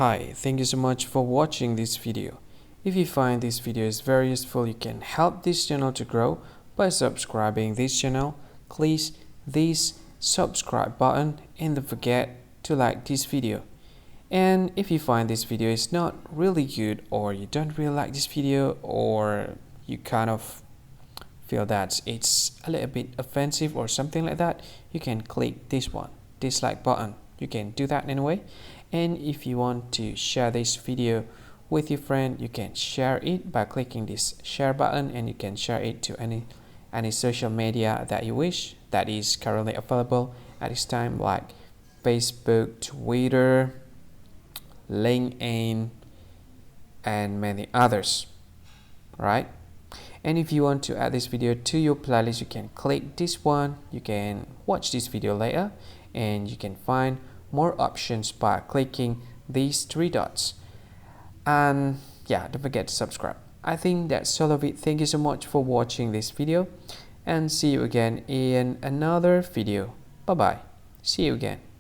Hi, thank you so much for watching this video. If you find this video is very useful, you can help this channel to grow by subscribing this channel. Click this subscribe button and don't forget to like this video. And if you find this video is not really good, or you don't really like this video, or you kind of feel that it's a little bit offensive or something like that, you can click this one, dislike button. You can do that anyway. And if you want to share this video with your friend, you can share it by clicking this share button, and you can share it to any social media that you wish that is currently available at this time, like Facebook, Twitter, LinkedIn, and many others, right? And if you want to add this video to your playlist, you can click this one. You can watch this video later, and you can find more options by clicking these three dots. And yeah, don't forget to subscribe. I think that's all of it. Thank you so much for watching this video, and see you again in another video. Bye bye. See you again.